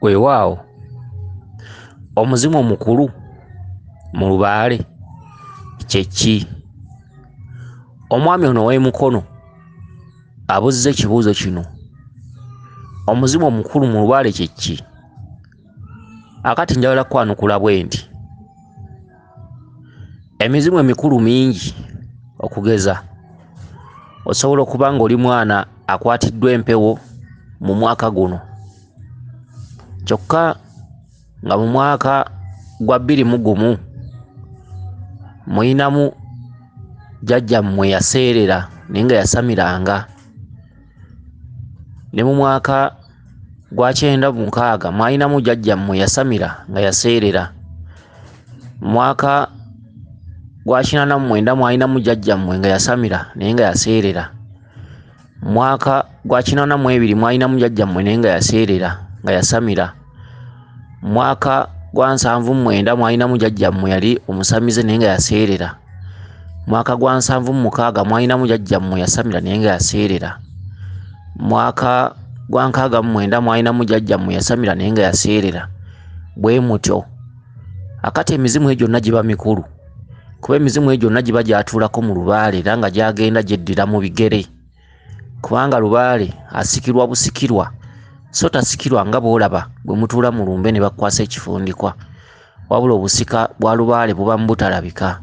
Weewaawo omuzimu omukulu mu lubaale Kyekki. Omwami ono ow'emukono abuzza ekibuuzo kino. Omuzimu omukulu mu lubaale Kyekki? Akati njagala kwanukula bwe nti emizimu emikulu mingi okugeza osobola okuba nga oli mwana akwatiddwa empewo mu mwaka guno, kyokka nga mu mwaka gwa 2021 muyinamu jjajjammwe yaseerera naye nga yasamiranga, ne mu mwaka gwa 96 mwayinamu jjajjammwe yasamira nga yaseerera, mu mwaka gwa 89 mwayinamu jjajjammwe nga yasamira naye nga yaseerera, mu mwaka gwa 92 mwayinamu jjajjammwe naye nga yaseerera nga yasamira, mu mwaka gwa 79 mwayinamu jjajjammwe yali omusamize naye nga yaseerera, mu mwaka gwa 76 mwayinamu jjajjammwe yasamira naye nga yaseerera, mu mwaka gwa 69 mwayinamu jjajjammwe yasamira naye nga yaseerera, bwe mutyo. Akati emizimu egyo gyonna giba mikulu, kuba emizimu egyo gyonna giba gyatuulako mu lubaale era nga gyagenda gyeddira mu bigere, kubanga lubaale asikirwa busikirwa so tasikirwa nga bw'olaba bwe mutuula mu lumbe ne bakwasa ekifundikwa, wabula obusika bwa lubaale buba mu butalabika,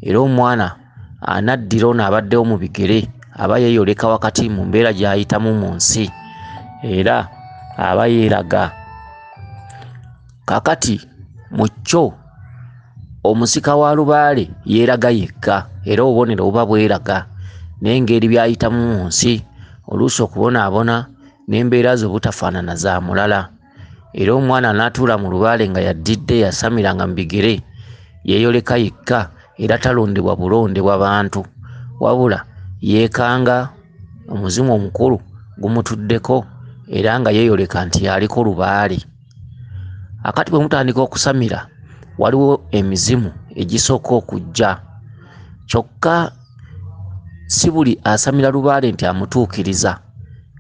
era omwana anaddira ono abaddewo mu bigere aba yeeyoleka wakati mu mbeera gy'ayitamu mu nsi era aba yeeraga. Kakati mu kyo omusika wa lubaale yeeraga yekka era obubonero buba bweraga, naye engeri by'ayitamu mu nsi oluusi okubonaabona n'embeera zo butafaanana za mulala, era omwana n'atuula mu lubaale nga yaddidde yasamiranga mu bigere yeeyoleka yekka era talondebwa bulondebwa bantu, wabula yeekanga omuzimu omukulu gumutuddeko era nga yeeyoleka nti yaliko lubaale. Akati bwe mutandika okusamira waliwo emizimu egisooka okujja, kyokka si buli asamira lubaale nti amutuukiriza,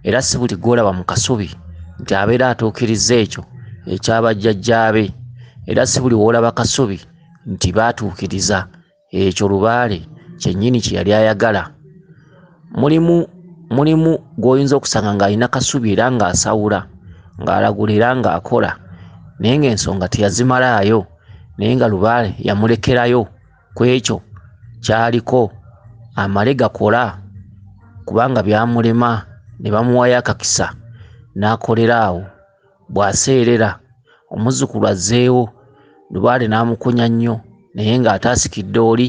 era si buli gw'olaba mu kasubi nti abeera atuukirizza ekyo ekyabajjajjaabe, era si buli w'olaba kasubi nti baatuukiriza ekyo lubaale kyennyini kye yali ayagala. Mulimu gw'oyinza okusanga ng'alina kasubi era ng'asawula ng'alagula era ng'akola, naye ng'ensonga teyazimalaayo, naye nga lubaale yamulekerayo ku ekyo ky'aliko amale gakola, kubanga byamulema ne bamuwayo akakisa n'akolera awo. Bw'aseerera omuzzukulu azzeewo lubaale n'amukunya nnyo, naye ng'ataasikidde oli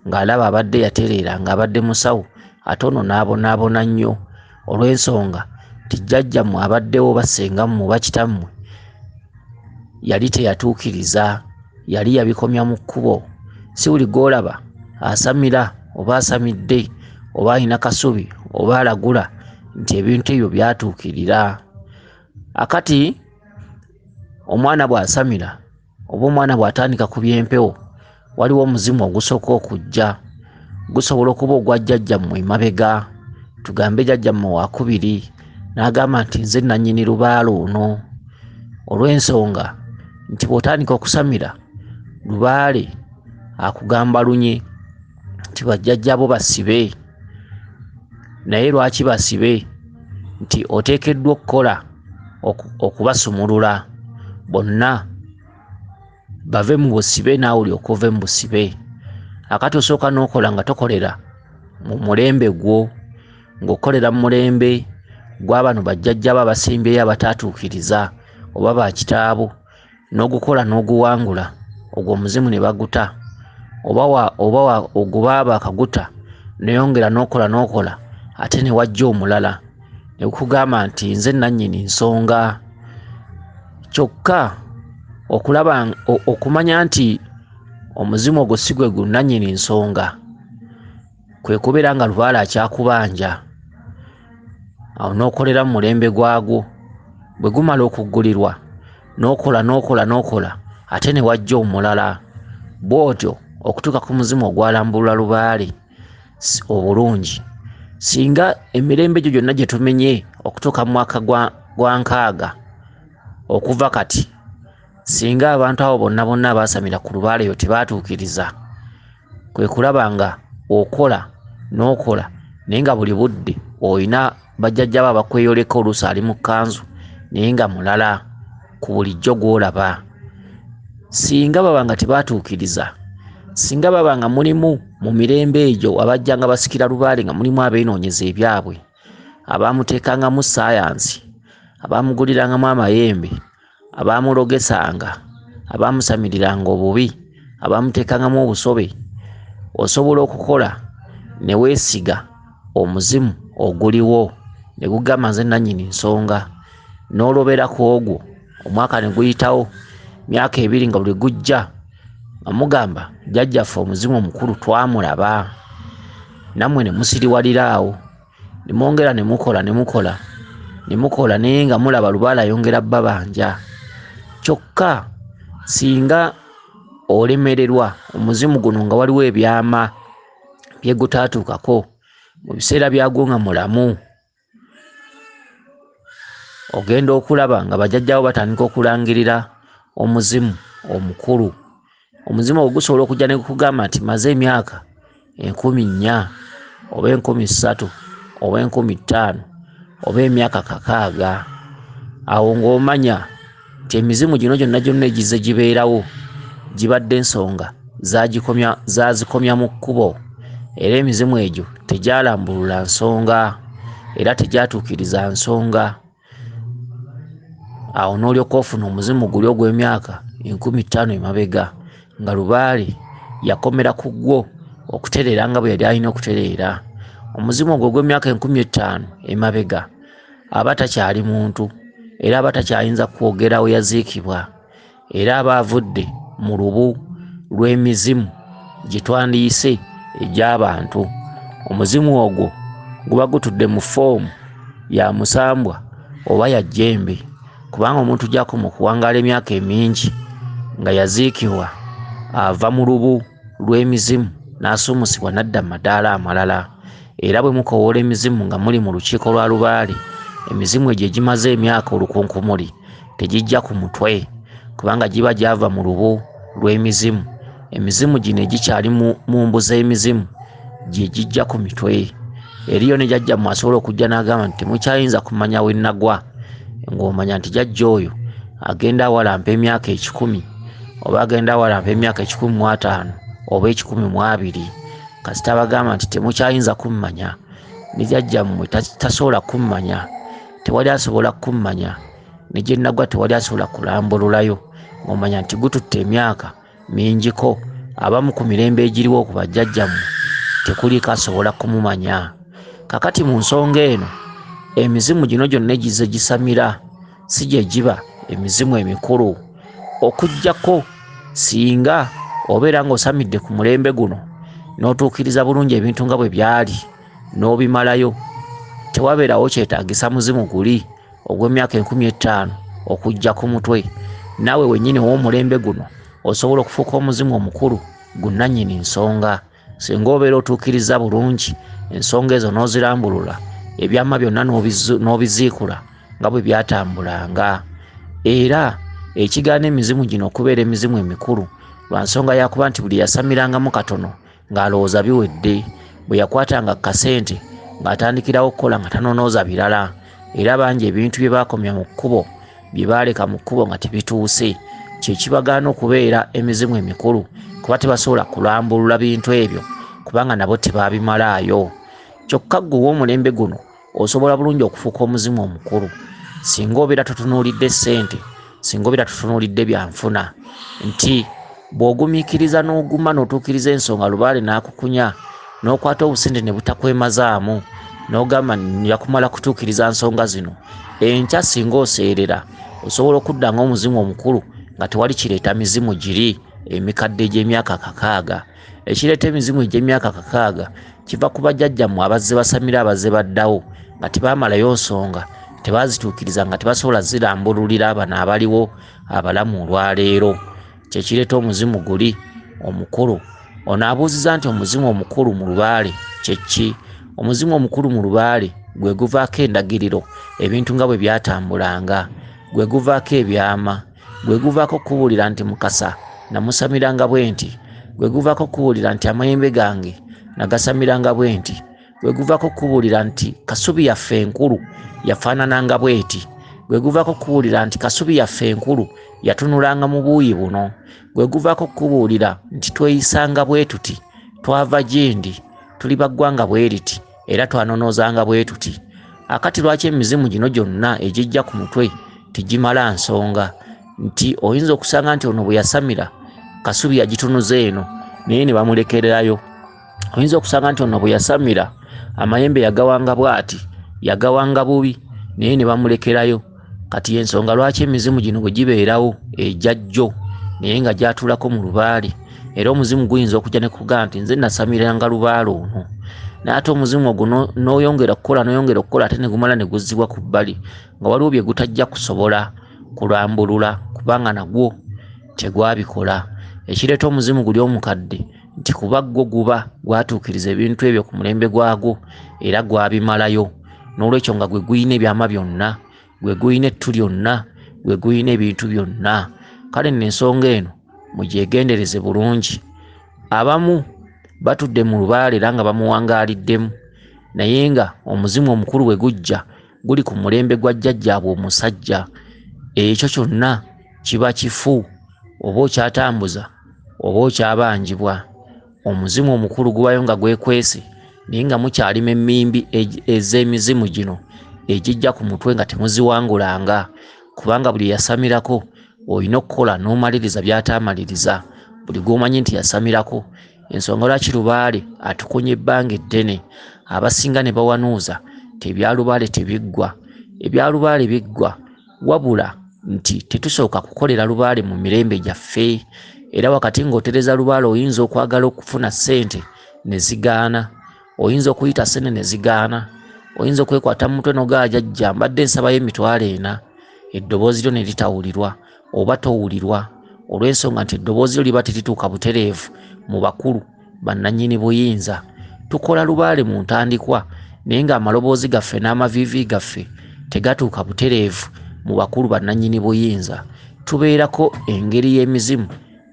ng'alaba abadde yatereera ng'abadde musawo ate ono n'abonaabona nnyo olw'ensonga ti jjajjammwe abaddewo bassengammwe oba kitammwe yali teyatuukiriza, yali yabikomya mu kkubo. Si buli gw'olaba asamira oba asamidde oba alina kasubi oba alagula nti ebintu ebyo byatuukirira. Akati omwana bw'asamira oba omwana bw'atandika ku by'empewo waliwo omuzimu ogusooka okujja, gusobola okuba ogwa jjajjammwe emabega, tugambe jjajjammwe wakubiri n'agamba nti nze nannyini lubaale ono, olw'ensonga nti bw'otandika okusamira lubaale akugamba lunye nti bajjajjabo basibe, naye lwaki basibe? Nti oteekeddwa okukola okubasumulula bonna bave mu busibe naawe olyoke ove mu busibe. Akati osooka n'okola nga tokolera mu mulembe gwo, ng'okolera mu mulembe gw'abano bajjajjabo abasimbyeyo abataatuukiriza oba bakitaabo, n'ogukola n'oguwangula, ogwo omuzimu ne baguta, oba oguba bakaguta neyongera n'okola ate ne wajja omulala ne gukugamba nti nze nannyini nsonga. Kyokka okumanya nti omuzimu ogwo si gwe gunnannyini nsonga kwe kubeera nga lubaale akyakubanja, awo n'okolera mu mulembe gwagwo. Bwe gumala okuggulirwa n'okola ate ne wajja omulala, bw'otyo okutuuka ku muzimu ogwalambulula lubaale obulungi. Singa emirembe gyo gyonna gye tumenye okutuuka mu mwaka gwa 6 okuva kati singa abantu abo bonna basamira ku lubaale yo tebatuukiriza kwe kulaba nga okola n'okola naye nga buli budde oyina bajjajja ba bakweyoleka oluusi ali mu kkanzu naye nga mulala ku bulijjo gw'olaba. Singa baba nga tebatuukiriza, singa baba nga mulimu mu mirembe egyo abajjanga basikira lubaale nga mulimu abeenoonyeza ebyabwe, abaamuteekangamu saayansi, abaamugulirangamu amayembe, abaamulogesanga, abaamusamiriranga obubi, abaamuteekangamu obusobe, osobola okukola ne weesiga omuzimu oguliwo ne gugamba nze nannyini nsonga, n'oloberako ogwo omwaka ne guyitawo myaka 2 nga buli gujja nga mugamba jjajjaffe omuzimu omukulu twamulaba, nammwe ne musiriwaliraawo ne mwongera ne mukola naye nga mulaba lubaale ayongera babanja. Kyokka singa olemererwa omuzimu guno nga waliwo ebyama bye gutaatuukako mu biseera byagwo nga mulamu, ogenda okulaba nga bajjajjawo batandika okulangirira omuzimu omukulu. Omuzimu ogwo gusobola okujja ne gukugamba nti maze emyaka 4,000 oba 3,000 oba 5,000 oba emyaka 600. Awo ng'omanya nti emizimu gino gyonna egize gibeerawo gibadde ensonga zazikomya mu kkubo, era emizimu egyo tegyalambulula nsonga era tegyatuukiriza nsonga. Awo n'olyoka ofuna omuzimu guli ogw'emyaka 50,000 emabega nga lubaale yakomera ku gwo okutereera nga bwe yali alina okutereera. Omuzimu ogwo ogw'emyaka 50,000 emabega aba takyali muntu era aba takyayinza kwogera we yaziikibwa, era aba avudde mu lubu lw'emizimu gye twandiyise egy'abantu. Omuzimu ogwo guba gutudde mu foomu ya musambwa oba ya jjembe, kubanga omuntu gy'akoma okuwangaala emyaka emingi nga yaziikibwa ava mu lubu lw'emizimu n'asuumusibwa n'adda mu madaala amalala. Era bwe mukowoola emizimu nga muli mu lukiiko lwa lubaale, emizimu egyo egimaze emyaka olukunkumuli tegijja ku mutwe, kubanga giba gyava mu lubu lw'emizimu. Emizimu gino egikyali mu mbu z'emizimu gye gijja ku mitwe. Eriyo ne jjajjammwe asobola okujja n'agamba nti temukyayinza kumanya we nnagwa, ng'omanya nti jjajja oyo agenda awalampa emyaka 10 oba agenda awalampa emyaka 15 oba 12. Kasita bagamba nti temukyayinza kummanya, ne jjajjammwe tasobola kummanya, tewali asobola kummanya, ne gye nnagwa tewali asobola kulambululayo, ng'omanya nti gututte emyaka mingiko. Abamu ku mirembe egiriwo ku bajjajjammwe tekuliko asobola kumumanya. Kakati mu nsonga eno emizimu gino gyonna egize gisamira si gye giba emizimu emikulu, okuggyako singa obeera ng'osamidde ku mulembe guno n'otuukiriza bulungi ebintu nga bwe byali n'obimalayo, tewabeerawo kyetaagisa muzimu guli ogw'emyaka 50,000 okujja ku mutwe. Naawe wennyini w'omulembe guno osobola okufuuka omuzimu omukulu gunnannyini nsonga singa obeera otuukiriza bulungi ensonga ezo n'ozirambulula, ebyama byonna n'obiziikula nga bwe byatambulanga. Era ekigaana emizimu gino okubeera emizimu emikulu lwa nsonga yakuba nti buli yasamirangamu katono ng'alowooza biwedde, bwe yakwatanga kasente ng'atandikirawo okukola nga tanonooza birala. Era bangi ebintu bye baakomya mu kkubo, bye baaleka mu kkubo nga tebituuse, kye kibagaana okubeera emizimu emikulu, kuba tebasobola kulambulula bintu ebyo kubanga nabo tebaabimalaayo. Kyokka ggwe w'omulembe guno osobola bulungi okufuuka omuzimu omukulu singa obeera totunuulidde ssente, singa obeera totunuulidde byanfuna, nti bw'ogumiikiriza n'oguma n'otuukiriza ensonga lubaale n'akukunya n'okwata obusente ne butakwemazaamu n'ogamba yakumala kutuukiriza nsonga zino, enkya singa oseerera osobola okudda ng'omuzimu omukulu nga tewali kireeta mizimu giri emikadde egy'emyaka 600. Ekireeta emizimu egy'emyaka 600 kiva ku bajjajjammwe abazze basamira abazze baddawo nga tebaamalayo nsonga, tebaazituukiriza nga tebasobola zirambululira bano abaliwo abalamu olwaleero. Kyekireeta omuzimu guli omukulu. Ono abuuziza nti omuzimu omukulu mu lubaale kyekki? Omuzimu omukulu mu lubaale gwe guvaako endagiriro ebintu nga bwe byatambulanga. gwe guvaako ebyama, gwe guvaako kubuulira nti Mukasa namusamiranga bwe nti, gwe guvaako kubuulira nti amayembe gange nagasamiranga bwe nti, gwe guvaako kubuulira nti Kasubi yaffe enkulu yafaanananga bweti, gwe guvaako kubuulira nti Kasubi yaffe enkulu yatunulanga mu buuyi buno, gwe guvaako kubuulira nti tweyisanga bwe tuti, twava gyendi, tuli baggwanga bwe riti era twanonoozanga bwe tuti. Akati lwaki emizimu gino gyonna egijja ku mutwe tegimala nsonga nti oyinza okusanga nti ono bwe yasamira Kasubi yagitunuza eno naye ne bamulekererayo. Oyinza okusanga nti ono bwe yasamira amayembe yagawanga bw'ati, yagawanga bubi naye ne bamulekerayo. Kati ensonga lwaki emizimu gino bwe gibeerawo ejjajjo naye nga gyatuulako mu lubaale, era omuzimu guyinza okujja ne kugamba nti nze nasamiranga lubaale ono, n'ate omuzimu ogwo n'oyongera okukola ate ne gumala ne guzzibwa ku bbali nga waliwo bye gutajja kusobola kulambulula kubanga nagwo tegwabikola. Ekireeta omuzimu guli omukadde nti kuba gwo guba gwatuukiriza ebintu ebyo ku mulembe gwagwo era gwabimalayo. N'olwekyo nga gwe guyina ebyama byonna, gwe guyina ettu lyonna, gwe guyina ebintu byonna. Kale nno ensonga eno mugyegendereze bulungi. Abamu batudde mu lubaale era nga bamuwangaaliddemu, naye nga omuzimu omukulu bwe gujja guli ku mulembe gwa jjajjaabwe omusajja. Ekyo kyonna kiba kifu, oba okyatambuza oba okyabanjibwa. Omuzimu omukulu gubayo nga gwekwese naye nga mukyalima emmimbi ez'emizimu gino egijja ku mutwe nga temuziwangulanga, kubanga buli yasamirako olina okukola n'omaliriza by'ataamaliriza. Buli gw'omanyi nti yasamirako. Ensonga lwaki lubaale atukonye ebbanga eddene, abasinga ne bawanuuza tebyalubaale tebiggwa. Ebyalubaale biggwa wabula nti tetusooka kukolera lubaale mu mirembe gyaffe, era wakati ng'otereza lubaale oyinza okwagala okufuna ssente ne zigaana, oyinza okuyita ssente ne zigaana, oyinza okwekwata mu mutwe n'ogaa jjajja mbadde nsabayo emitwalo 4, eddoboozi lyo ne litawulirwa oba towulirwa, olw'ensonga nti eddoboozi lyo liba terituuka butereevu mu bakulu bannannyini buyinza. Tukola lubaale mu ntandikwa naye nga amaloboozi gaffe n'amaviivi gaffe tegatuuka butereevu mu bakulu bannannyini buyinza. Tubeerako engeri y'emizimu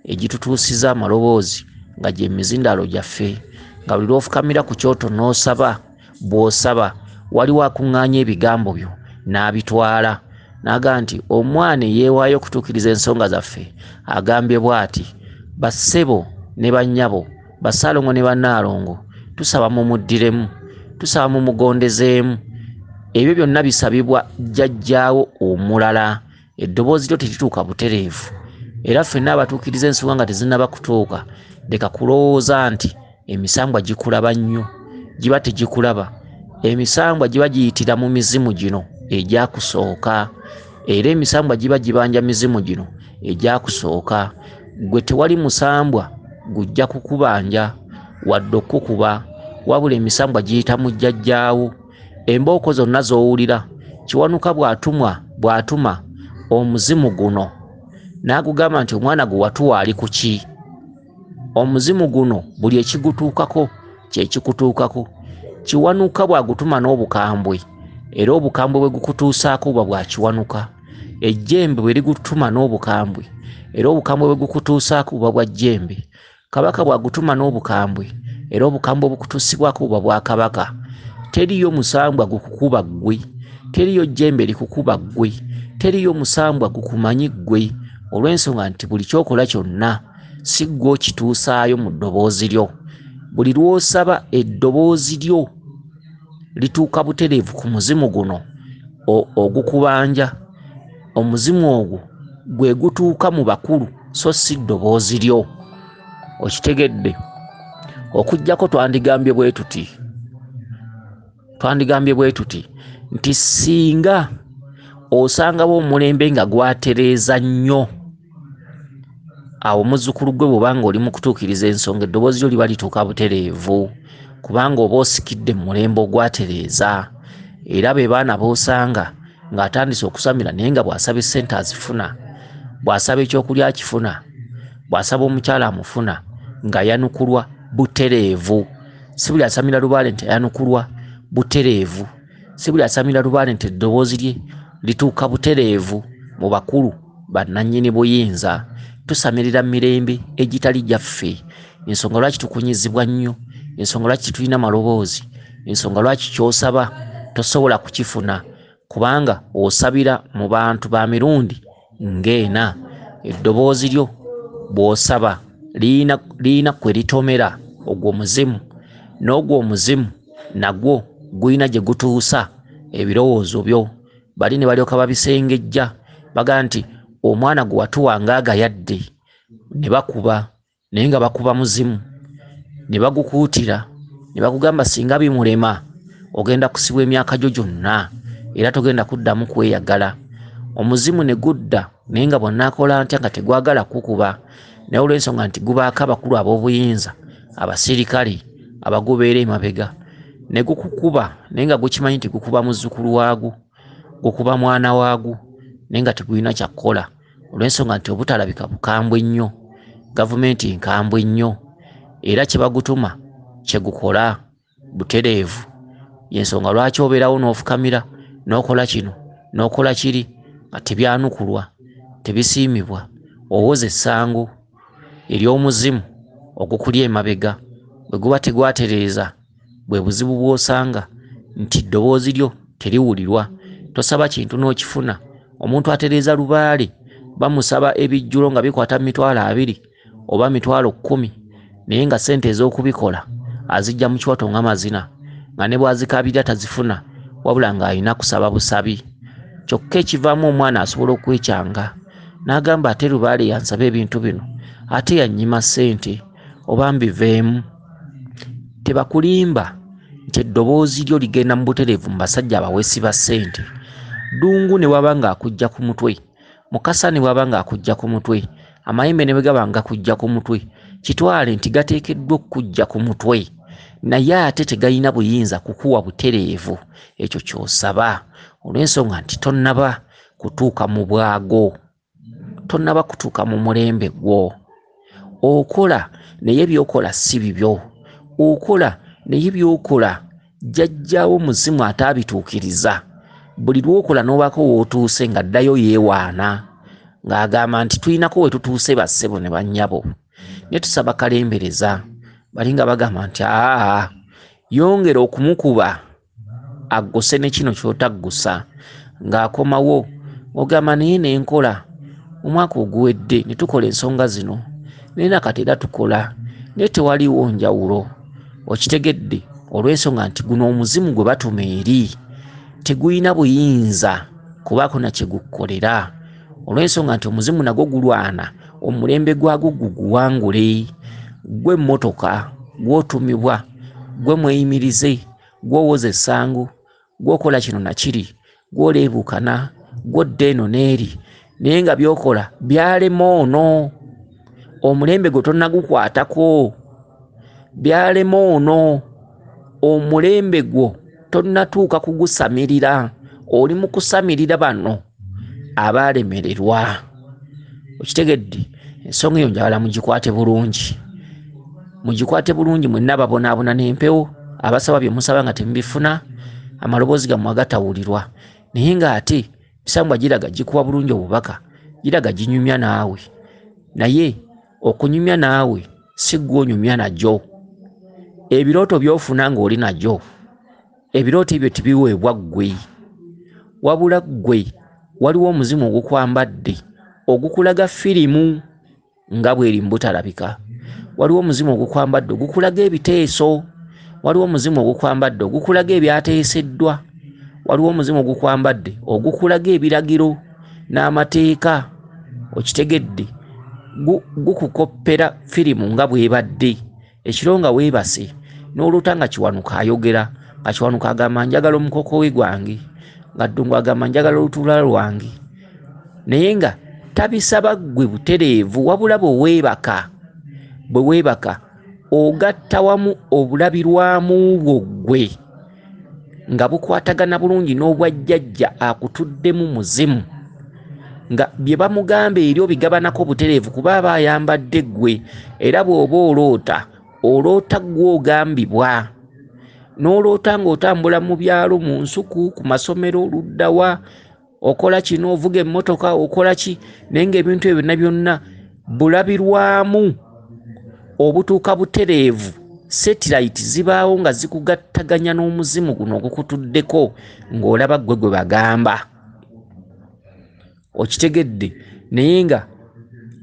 egitutuusiza amaloboozi nga gye mizindaalo gyaffe, nga buli lw'ofukamira ku kyoto n'osaba, bw'osaba waliwo akuŋŋaanya ebigambo byo n'abitwala n'agamba nti omwana yeewaayo okutuukiriza ensonga zaffe agambye bw'ati, bassebo ne bannyabo, Basaalongo ne Bannaalongo, tusaba mumuddiremu, tusaba mumugondezeemu. Ebyo byonna bisabibwa jjajjaawo omulala. Eddoboozi lyo terituuka butereevu, era ffenna abatuukiriza ensonga nga tezinnaba kutuuka, leka kulowooza nti emisambwa gikulaba nnyo. Giba tegikulaba. Emisambwa giba giyitira mu mizimu gino egyakusooka, era emisambwa giba gibanja mizimu gino egyakusooka. Gwe tewali musambwa gujja kukubanja wadde okukuba, wabula emisambwa giyita mu jjajjaawo. Embooko zonna z'owulira Kiwanuka bw'atuma omuzimu guno n'agugamba nti omwana gwe watuwa ali ku ki? Omuzimu guno buli ekigutuukako kye kikutuukako. Kiwanuka bw'agutuma n'obukambwe, era obukambwe bwe gukutuusaako buba bwa Kiwanuka. Ejjembe bwe ligutuma n'obukambwe, era obukambwe bwe gukutuusaako buba bwa jjembe. Kabaka bw'agutuma n'obukambwe, era obukambwe bukutuusibwako buba bwa Kabaka. Teriyo musambwa gukukuba ggwe, teriyo jjembe likukuba ggwe, teriyo musambwa gukumanyi ggwe, olw'ensonga nti buli kyokola kyonna si ggwe okituusaayo mu ddoboozi lyo. Buli lw'osaba eddoboozi lyo lituuka butereevu ku muzimu guno ogukubanja. Omuzimu ogwo gwe gutuuka mu bakulu so si ddoboozi lyo. Okitegedde? Okujjako twandigambye bwe tuti nti singa osangawo omulembe nga gwatereeza nnyo, awo muzzukulu gwe bw'obanga oli mu kutuukiriza ensonga eddoboozi lyo liba lituuka butereevu, kubanga oba osikidde mu mulembe ogwatereeza. Era be baana b'osanga ng'atandise okusamira naye nga bw'asaba essente azifuna, bw'asaba ekyokulya akifuna, bw'asaba omukyala amufuna, nga yanukulwa butereevu. Si buli asamira lubaale nti yanukulwa butereevu, si buli asamira lubaale nti eddoboozi lye lituuka butereevu. mu bakulu bannannyini buyinza tusamirira mirembe egitali gyaffe, ensonga lwaki tukunyizibwa nnyo, ensonga lwaki tulina maloboozi, ensonga lwaki ky'osaba tosobola kukifuna, kubanga osabira mu bantu ba mirundi ng'ena. Eddoboozi lyo bw'osaba liina kwe litomera ogwo omuzimu, n'ogwo omuzimu nagwo gulina gye gutuusa ebirowoozo byo. Bali ne balyoka babisengejja baga nti omwana gwe watuwa ng'agayadde, ne bakuba, naye nga bakuba muzimu, ne bagukuutira, ne bakugamba singa bimulema ogenda kusibwa emyaka gyo gyonna era togenda kuddamu kweyagala. Omuzimu ne gudda, naye nga bonna akola ntya nga tegwagala kukuba, naye olw'ensonga nti gubaako abakulu ab'obuyinza, abasirikale abagubeera emabega, ne gukukuba, naye nga gukimanyi nti gukuba muzzukulu waagwo, gukuba mwana waagwo, naye nga tegulina kyakkola olw'ensonga nti obutalabika bukambwe nnyo, gavumenti nkambwe nnyo, era kye bagutuma kye gukola butereevu. Y'ensonga lwaki obeerawo n'ofukamira n'okola kino n'okola kiri nga tebyanukulwa, tebisiimibwa, owoza essango ery'omuzimu ogukuli emabega. Bwe guba tegwatereeza bwe buzibu bw'osanga nti eddoboozi lyo teriwulirwa, tosaba kintu n'okifuna. Omuntu atereeza lubaale bamusaba ebijjulo nga bikwata $20,000 oba $10,000, naye nga ssente ez'okubikola azijja mu kiwato ng'amazina, nga ne bwazikabira tazifuna wabula ng'alina kusaba busabi. Kyokka ekivaamu omwana asobola okwekyanga n'agamba ate lubaale yansaba ebintu bino ate yannyima ssente oba mbiveemu. Tebakulimba nti eddoboozi lyo ligenda mu butereevu mu basajja abaweesi ba ssente. Ddungu ne waba ng'akujja ku mutwe, Mukasa ne waba ng'akujja ku mutwe, amayembe ne bwe gaba ng'akujja ku mutwe, kitwale nti gateekeddwa okujja ku mutwe, naye ate tegalina buyinza kukuwa butereevu ekyo ky'osaba, olw'ensonga nti tonnaba kutuuka mu bwago, tonnaba kutuuka mu mulembe gwo. Okola naye by'okola si bibyo, okola naye by'okola jjajjaawo muzimu ataabituukiriza. Buli lw'okola n'obaako w'otuuse ng'addayo yeewaana ng'agamba nti tulinako we tutuuse bassebo ne bannyabo. Ne tusaba kalembereza, bali nga bagamba nti yongera okumukuba agguse ne kino ky'otaggusa, ng'akomawo ogamba naye n'enkola omwaka oguwedde ne tukola ensonga zino, naye nakati era tukola, naye tewaliwo njawulo. Okitegedde olw'ensonga nti guno omuzimu gwe batuma eri tegulina buyinza kubaako na kye gukolera, olw'ensonga nti omuzimu nagwo gulwana omulembe gwagwo guguwangule. Gwe emmotoka gw'otumibwa, gwe mweyimirize, gw'owoza essango, gw'okola kino na kiri, gw'oleebukana, gw'odda eno n'eri, naye nga by'okola byalema ono, omulembe gwe tonnagukwatako, byalema ono, omulembe gwo tonnatuuka kugusamirira, oli mu kusamirira bano abaalemererwa. Okitegedde? Ensonga eyo njagala mugikwate bulungi, mugikwate bulungi mwenna ababonaabona n'empewo, abasaba bye musaba nga temubifuna, amaloboozi gammwe agatawulirwa, naye ng'ate bisangwa giraga gikuwa bulungi obubaka, giraga ginyumya naawe, naye okunyumya naawe si gwe onyumya nagyo. Ebirooto by'ofuna ng'oli nagyo, ebirooto ebyo tibiweebwa ggwe, wabula ggwe waliwo omuzimu ogukwambadde ogukulaga firimu nga bw'eri mu butalabika, waliwo omuzimu ogukwambadde ogukulaga ebiteeso, waliwo omuzimu ogukwambadde ogukulaga ebyateeseddwa, waliwo omuzimu ogukwambadde ogukulaga ebiragiro n'amateeka. Okitegedde? Gukukoppera firimu nga bw'ebadde, ekiro nga weebase n'oluta nga Kiwanuka ayogera, nga Kiwanuka agamba njagala omukoko we gwange, nga Ddungu agamba njagala olutuula lwange, naye nga tabisaba ggwe butereevu, wabula bwe weebaka ogatta wamu obulabirwamu bwo ggwe nga bukwatagana bulungi n'obwa jjajja akutuddemu muzimu, nga bye bamugamba eri obigabanako butereevu kuba aba ayambadde ggwe. Era bw'oba oloota ggwe ogambibwa, n'oloota ng'otambula mu byalo, mu nsuku, ku masomero, luddawa, okola kino, ovuga emmotoka, okola ki, naye ng'ebintu ebyo byonna bulabirwamu obutuuka butereevu. Satellite zibaawo nga zikugattaganya n'omuzimu guno ogukutuddeko ng'olaba gwe bagamba. Okitegedde? Naye nga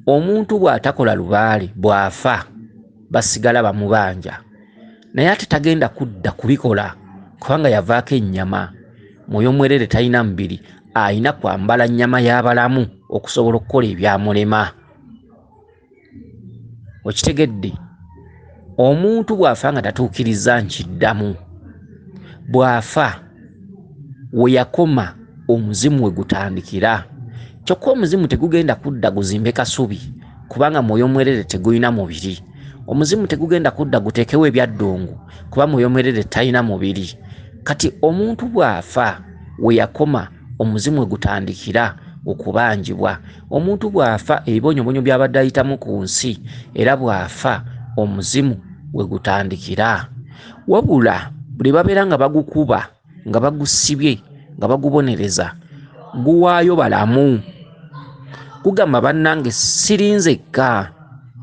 omuntu bw'atakola lubaale bw'afa basigala bamubanja, naye ate tagenda kudda kubikola kubanga yavaako ennyama. Mwoyo mwerere talina mubiri, ayina kwambala nnyama y'abalamu okusobola okukola ebyamulema. Okitegedde? Omuntu bw'afa nga tatuukiriza nkiddamu, bw'afa we yakoma omuzimu we gutandikira. Kyokka omuzimu tegugenda kudda guzimbe kasubi kubanga mwoyo mwerere tegulina mubiri. Omuzimu tegugenda kudda guteekewo ebyaddongo kuba mwoyo mwerere talina mubiri. Kati omuntu bw'afa we yakoma omuzimu we gutandikira okubanjibwa. Omuntu bw'afa ebibonyobonyo by'abadde ayitamu ku nsi era bw'afa omuzimu we gutandikira. Wabula buli babeera nga bagukuba, nga bagusibye, nga bagubonereza, guwaayo balamu. Gugamba bannange sirinzekka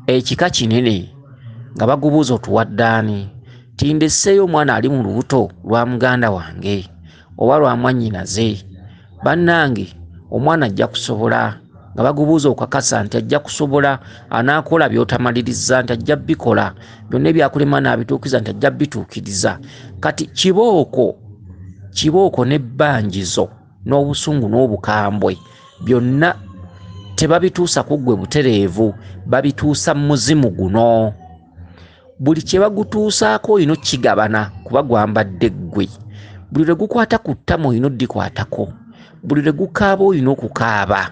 ekika kinene, nga bagubuuza otuwaddaani tindesseeyo omwana ali mu lubuto lwa muganda wange oba lwa mwannyinaze. Bannange omwana ajja kusobola, nga bagubuuza okakasa nti ajja kusobola, anaakola by'otamaliriza nti ajja bikola, byonna ebyakulema n'abituukiza nti ajja bituukiriza. Kati kibooko n'ebbanjizo n'obusungu n'obukambwe byonna tebabituusa ku ggwe butereevu, babituusa muzimu guno. Buli kye bagutuusaako olina kigabana kuba gwambadde ggwe. Buli lwe gukwata ku ttamu olina oddikwatako, buli lwe gukaaba olina okukaaba,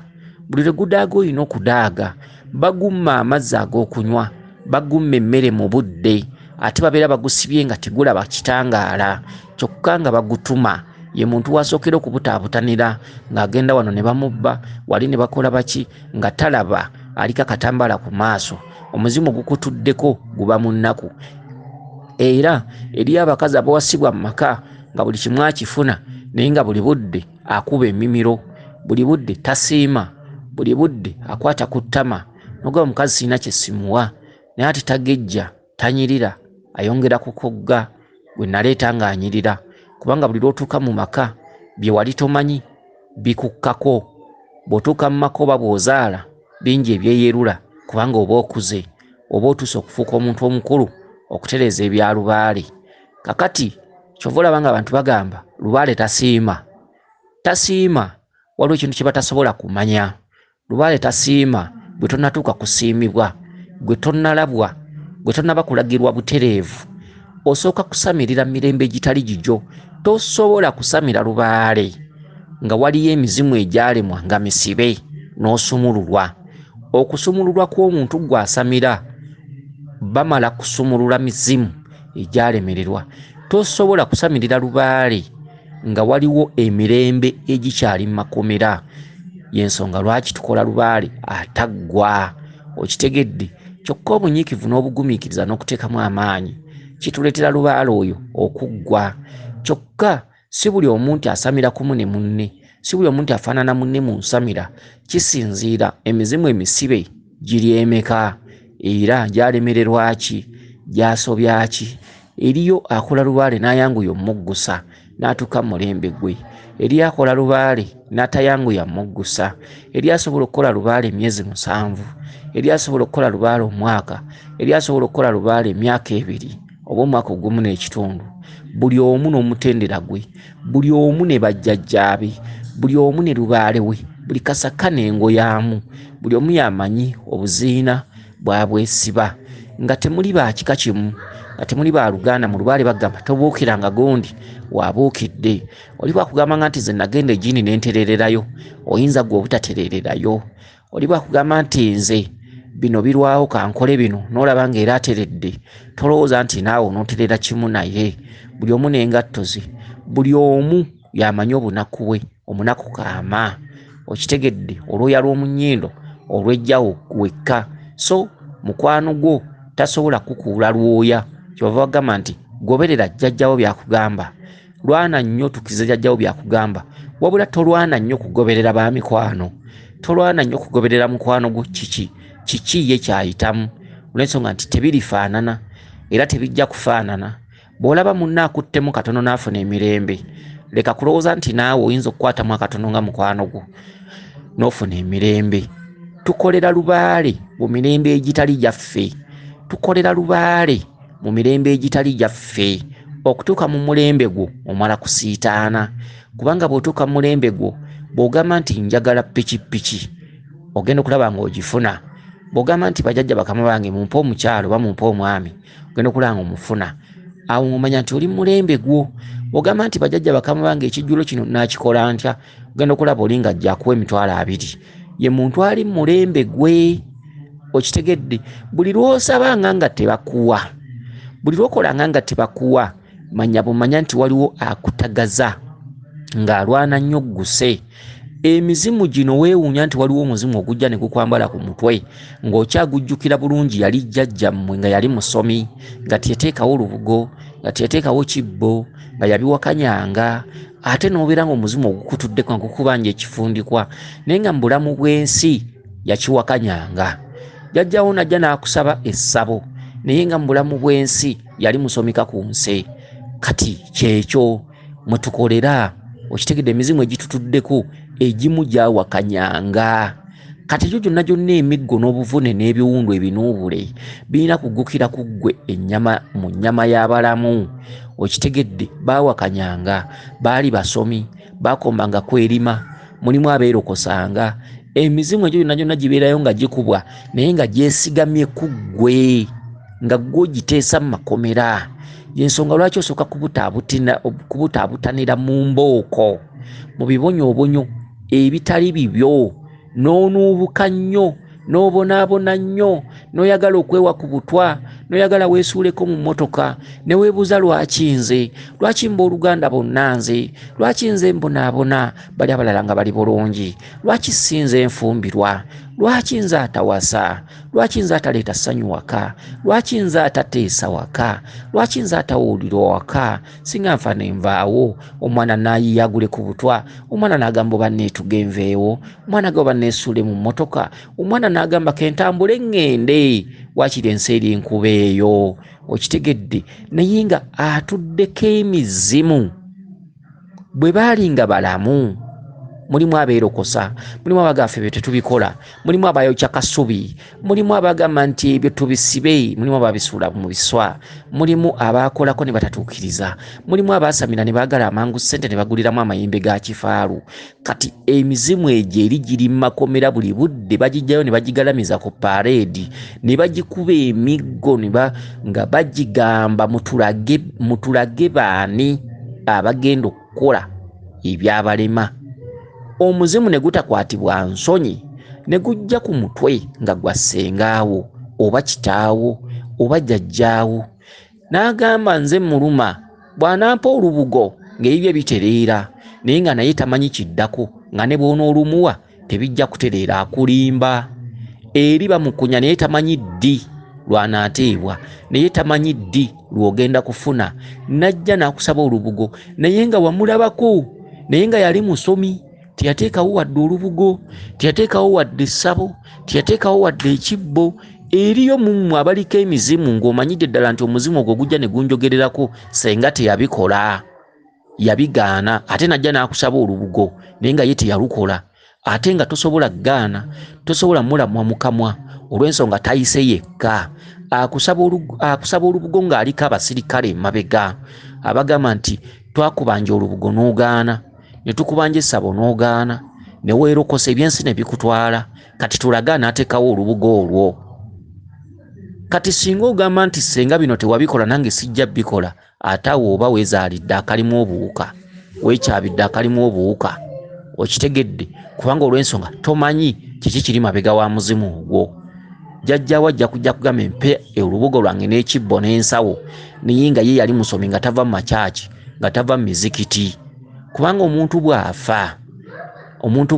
buli lwe gudaaga olina okudaaga. Bagumma amazzi ag'okunywa, bagumma emmere mu budde, ate babeera bagusibye nga tegulaba kitangaala, kyokka nga bagutuma. Ye muntu wasookera okubutaabutanira ng'agenda wano ne bamubba, wali ne bakola baki nga talaba, aliko akatambaala ku maaso. Omuzimu gukutuddeko guba mu nnaku. Era eriyo abakazi abawasibwa mu maka nga buli kimu akifuna naye nga buli budde akuba emimiro, buli budde tasiima, buli budde akwata ku ttama. Nogaba omukazi sirina kye simuwa, naye ate tagejja, tanyirira, ayongera kukogga gwe naleeta ng'anyirira. Kubanga buli lw'otuuka mu maka bye wali tomanyi bikukkako. Bw'otuuka mu maka oba bw'ozaala bingi ebyeyerula kubanga oba okuze, oba otuuse okufuuka omuntu omukulu okutereeza ebya lubaale. Kakati kyova olaba nga abantu bagamba lubaale tasiima. Tasiima waliwo ekintu kye batasobola kumanya. Lubaale tasiima bwe tonnatuuka kusiimibwa, gwe tonnalabwa, gwe tonnaba kulagirwa butereevu. Osooka kusamirira mirembe egitali gigyo. Tosobola kusamira lubaale nga waliyo emizimu egyalemwa nga misibe n'osumululwa. Okusumululwa kw'omuntu gw'asamira bamala kusumulula mizimu egyalemererwa. Tosobola kusamirira lubaale nga waliwo emirembe egikyali mu makomera. Y'ensonga lwaki tukola lubaale ataggwa. Okitegedde? Kyokka obunyiikivu n'obugumiikiriza n'okuteekamu amaanyi kituleetera lubaale oyo okuggwa. Kyokka si buli omuntu asamira kumu ne munne, si buli omuntu afaanana munne mu nsamira. Kisinziira emizimu emisibe giri emeka era gyalemererwa ki, gyasobya ki. Eriyo akola lubaale n'ayanguya omuggusa n'atuuka mu mulembe gwe. Eriyo akola lubaale n'atayanguya muggusa. Eriyo asobola okukola lubaale emyezi 7, eriyo asobola okukola lubaale omwaka, eriyo asobola okukola lubaale emyaka 2 oba omwaka ogumu n'ekitundu. Buli omu n'omutendera gwe, buli omu ne bajjajjaabe, buli omu ne lubaale we, buli kasaka n'engoyaamu. Buli omu yamanyi obuziina bwabwesiba nga temuli ba kika kimu, nga temuli ba Luganda. Mu lubaale bagamba tobuukiranga gundi wabuukidde. Oli bwakugamba nga nti nze nagenda ejjini n'enterererayo, oyinza gwe obutaterererayo. Oli bwakugamba nti nze bino birwawo kankole bino n'olaba ng'era ateredde, tolowooza nti naawe onooterera kimu naye. Buli omu n'engatto ze, buli omu yamanyi obunaku bwe, omunaku kaama. Okitegedde? Olwoya lw'omunnyindo olw'ejjawo wekka. So mukwano gwo tasobola kukuula lwoya. Kyova bagamba nti goberera jjajjawo byakugamba, lwana nnyo tukize jjajjawo byakugamba. wabula tolwana nnyo kugoberera ba mikwano, tolwana nnyo kugoberera mukwano gwo kiki ye kyayitamu olw'ensonga nti tebirifaanana era tebijja kufaanana. Bw'olaba munna akuttemu katono n'afuna emirembe, leka kulowooza nti naawe oyinza okukwatamu akatono nga mukwano gwo n'ofuna emirembe. Tukolera lubaale mu mirembe egitali gyaffe, tukolera lubaale mu mirembe egitali gyaffe. Okutuuka mu mulembe gwo omala kusiitaana, kubanga bw'otuuka mu mulembe gwo bw'ogamba nti njagala pikipiki ogenda okulaba ng'ogifuna. Bw'ogamba nti bajjajja bakama bange mumpe omukyalo oba mumpe omwami ogenda okulaba ng'omufuna. Awo omanya nti oli mu mulembe gwo. Bw'ogamba nti bajjajja bakama bange ekijjulo kino nakikola ntya ogenda okulaba oli nga ajja akuwa emitwalo 2. Ye muntu ali mu mulembe gwe. Okitegedde? Buli lw'osabanga nga tebakuwa, buli lw'okolanga nga tebakuwa, manya bumanya nti waliwo akutagaza ng'alwana nnyo gguse. Emizimu gino weewuunya nti waliwo omuzimu ogujja ne gukwambala ku mutwe ng'okyagujjukira bulungi yali jjajjammwe nga yali musomi, nga teyateekawo olubugo, nga teyateekawo kibbo, nga yabiwakanyanga, ate n'obeera ng'omuzimu ogukutuddeko nga gukubanja ekifundikwa naye nga mu bulamu bw'ensi yakiwakanyanga. Jjajjawo najja n'akusaba essabo naye nga mu bulamu bw'ensi yali musomika ku nsi. Kati kyekyo mwe tukolera. Okitegedde? Emizimu egitutuddeko egimu gyawakanyanga. Kati ekyo gyonna emiggo n'obuvune n'ebiwundu ebinuubule birina kuggukira ku ggwe mu nnyama y'abalamu. Okitegedde? Baawakanyanga, baali basomi, baakombanga kwerima, mulimu abeerokosanga. Emizimu egyo gyonna gibeerayo nga gikubwa naye nga gyesigamye ku ggwe, nga ggwe ogiteesa mu makomera. Y'ensonga lwaki osooka kubutaabutanira mu mbooko, mu bibonyoobonyo ebitali bibyo, n'onuubuka nnyo, n'obonaabona nnyo, n'oyagala okwewa ku butwa, n'oyagala weesuuleko mu mmotoka, ne weebuuza lwaki nze, lwaki mba Oluganda bonna nze, lwaki nze mbonaabona bali abalala nga bali bulungi, lwaki si nze nfumbirwa, lwaki nze atawasa, lwaki nze ataleeta ssanyu waka, lwaki nze atateesa waka, lwaki nze atawulirwa waka, singa nfa ne nvaawo. Omwana n'ayiyaagule ku butwa, omwana n'agamba oba neetugenveewo, omwana agamba neesuule mu mmotoka, omwana n'agamba kentambule ngende, waakiri ensi eri enkuba eyo. Okitegedde? Naye nga atuddeko emizimu. Bwe baali nga balamu, mulimu abeerokosa, mulimu abagaffe bye tetubikola, mulimu abayokya kasubi, mulimu abagamba nti ebyo tubisibe, mulimu ababisuula mu biswa, mulimu abakolako ne batatuukiriza, mulimu abasamira ne baagala amangu ssente ne baguliramu amayembe ga kifaalu. Kati emizimu egyo eri giri mu makomera buli budde, bagijjayo ne bagigalamiza ku pareedi, ne bagikuba emiggo nga bagigamba mutulage baani abagenda okukola ebyabalema. Omuzimu ne gutakwatibwa nsonyi ne gujja ku mutwe nga gwa ssengaawo oba kitaawo oba jjajjaawo, n'agamba nze muluma, bw'anampa olubugo ng'ebibye bitereera, naye nga naye tamanyi kiddako, nga ne bw'onoolumuwa tebijja kutereera, akulimba. Eri bamukunya naye tamanyi ddi lw'anaateebwa, naye tamanyi ddi lw'ogenda kufuna. Najja n'akusaba olubugo naye nga wamulabako, naye nga yali musomi. Teyateekawo wadde olubugo, teyateekawo wadde essabo, teyateekawo wadde ekibbo. Eriyo mummwe abaliko emizimu ng'omanyidde ddala nti omuzimu ogwo gujja ne gunjogererako senga teyabikola, yabigaana, ate najja n'akusaba olubugo naye nga ye teyalukola, ate nga tosobola gaana, tosobola mulamwa mukamwa olw'ensonga tayise yekka. Akusaba olubugo ng'aliko abasirikale emabega abagamba nti twakubanja olubugo n'ogaana, ne tukubanja essabo n'ogaana, ne weerokosa ebyensi ne bikutwala, kati tulaga n'ateekawo olubugo olwo. Kati singa ogamba nti senga bino tewabikola nange sijja bikola, ate awo oba weezaalidde akalimu obuwuka, weekyabidde akalimu obuwuka. Okitegedde? Kubanga olw'ensonga tomanyi kiki kiri mabega wa muzimu ogwo. Jjajjaawo ajja kujja kugamba mpe olubugo lwange n'ekibbo n'ensawo, naye nga ye yali musomi nga tava mu makyaki, nga tava mu mizikiti. Kubanga omuntu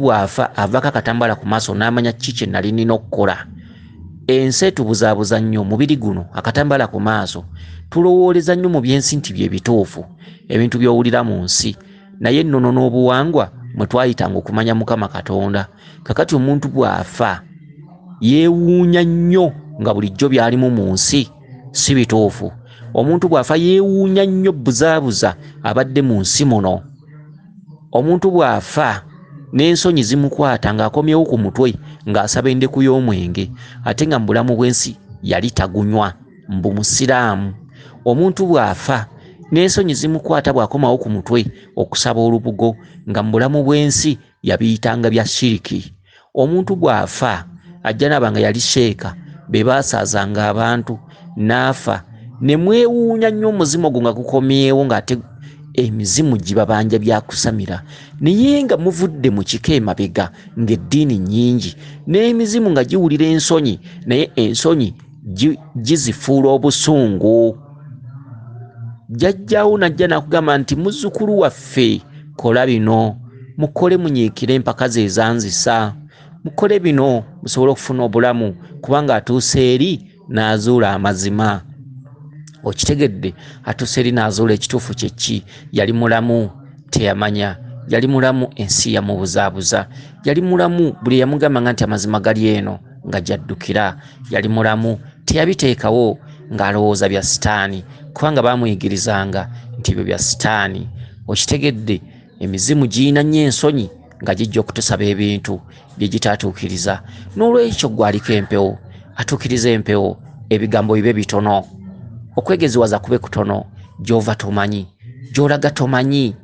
bw'afa avaako akatambala ku maaso n'amanya kiki kye nali nina okukola. Ensi etubuzaabuza nnyo omubiri guno, akatambala ku maaso, tulowooleza nnyo mu byensi nti bye bituufu, ebintu by'owulira mu nsi, naye ennono n'obuwangwa mwe twayitanga okumanya Mukama Katonda. Kakati omuntu bw'afa yeewuunya nnyo nga bulijjo byalimu mu nsi si bituufu. Omuntu bw'afa yeewuunya nnyo buzaabuza abadde mu nsi muno. Omuntu bw'afa n'ensonyi zimukwata ng'akomyewo ku mutwe ng'asaba endeku y'omwenge ate nga mu bulamu bw'ensi yali tagunywa mbu musiraamu. Omuntu bw'afa n'ensonyi zimukwata bw'akomawo ku mutwe okusaba olubugo nga mu bulamu bw'ensi yabiyitanga bya shiriki. Omuntu bw'afa ajja n'aba nga yali sheeka be baasaazanga abantu n'afa ne mwewuunya nnyo omuzimu ogwo nga gukomyewo ng'ate emizimu gibabanja byakusamira naye nga muvudde mu kiko emabega ng'eddiini nnyingi n'emizimu nga giwulira ensonyi naye ensonyi gizifuula obusungu. Jjajjaawo najja n'akugamba nti muzzukulu waffe kola bino mukole munyiikire empaka ze ezanzisa mukole bino musobole okufuna obulamu kubanga atuuse eri n'azuula amazima. Okitegedde atuuse eri n'azuula ekituufu kyekki. Yali mulamu teyamanya, yali mulamu ensi yamubuzaabuza, yali mulamu buli yamugambanga nti amazima gali eno nga jaddukira, yali mulamu teyabiteekawo ng'alowooza bya sitaani kubanga baamuyigirizanga nti ebyo bya sitaani. Okitegedde emizimu giyina nnyo ensonyi nga gijja okutusaba ebintu bye gitaatuukiriza. N'olwekyo gwaliko empewo atuukiriza empewo, ebigambo bibe bitono, okwegeziwaza kube kutono, gy'ova tomanyi, gy'olaga tomanyi,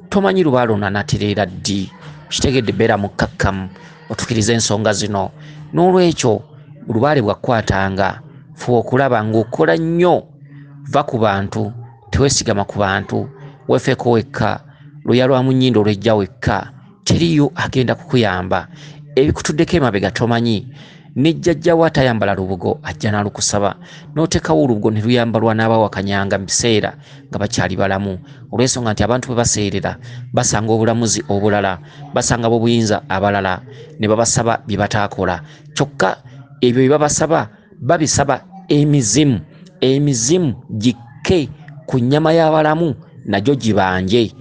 tomanyi lubaalo nanatereera ddi. Kitegedde beera mukkakkamu otukiriza ensonga zino. N'olwekyo lubaale bwakkwatanga fuba okulaba ng'okola nnyo, va ku bantu, teweesigama ku bantu, weefeeko wekka, luya lwa mu nnyindo olwejja wekka, teriyo agenda kukuyamba. Ebikutuddeko emabega tomanyi, ne jjajjaawo atayambala lubugo ajja n'alukusaba, n'oteekawo olubugo ne luyambalwa n'abawakanyanga mu biseera nga bakyali balamu, olw'ensonga nti abantu bwe baseerera basanga obulamuzi obulala, basanga obuyinza abalala ne babasaba bye bataakola. Kyokka ebyo bye babasaba babisaba emizimu, emizimu gikke ku nnyama y'abalamu nagyo gibanje.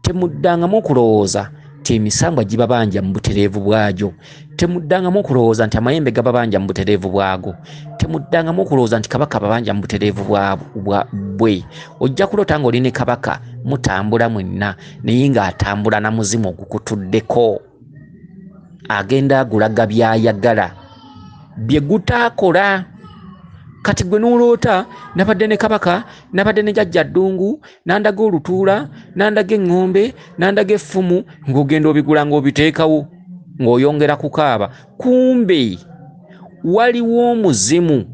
Temuddangamu okulowooza nti emisambwa gibabanja mu butereevu bwagyo, temuddangamu okulowooza nti amayembe gababanja mu butereevu bwago, temuddangamu okulowooza nti kabaka babanja mu butereevu bwe. Ojja kuloota ng'oli ne kabaka mutambula mwenna naye ng'atambula na muzimu ogukutuddeko, agenda agulaga by'ayagala bye gutaakola. Kati gwe n'oloota nabadde ne kabaka, nabadde ne jjajja ddungu, nandaga olutuula, nandaga eŋŋombe, nandaga effumu, ng'ogenda obigula ng'obiteekawo ng'oyongera kukaaba. Kumbe waliwo omuzimu